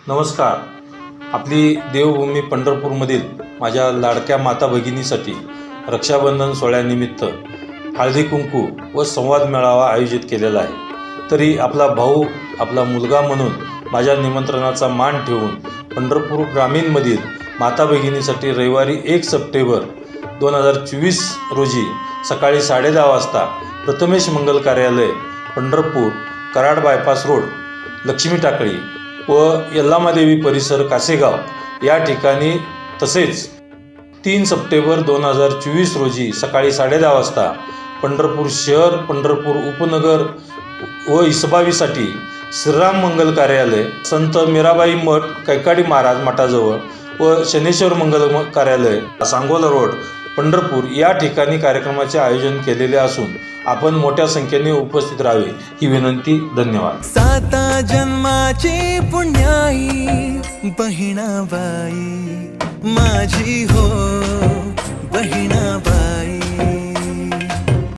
नमस्कार. आपली देवभूमी पंढरपूरमधील माझ्या लाडक्या माता भगिनीसाठी रक्षाबंधन सोहळ्यानिमित्त हळदी कुंकू व संवाद मेळावा आयोजित केलेला आहे. तरी आपला भाऊ, आपला मुलगा म्हणून माझ्या निमंत्रणाचा मान ठेवून पंढरपूर ग्रामीणमधील माता भगिनीसाठी रविवारी 1 सप्टेंबर 2024 रोजी सकाळी 10:30 वाजता प्रथमेश मंगल कार्यालय, पंढरपूर, कराड बायपास रोड, लक्ष्मी टाकळी व यल्लामादेवी परिसर, कासेगाव या ठिकाणी, तसेच 3 सप्टेंबर 2024 रोजी सकाळी 10:30 वाजता पंढरपूर शहर, पंढरपूर उपनगर व इसबावीसाठी श्रीराम मंगल कार्यालय, संत मीराबाई मठ, कैकाडी महाराज मठाजवळ व शनेश्वर मंगल कार्यालय, सांगोला रोड, पंढरपूर या ठिकाणी कार्यक्रमाचे आयोजन केलेले असून आपण मोठ्या संख्येने उपस्थित राहावे ही विनंती. धन्यवाद. 7 जन्माची पुण्याई बहिणाबाई माझी हो बहिणाबाई.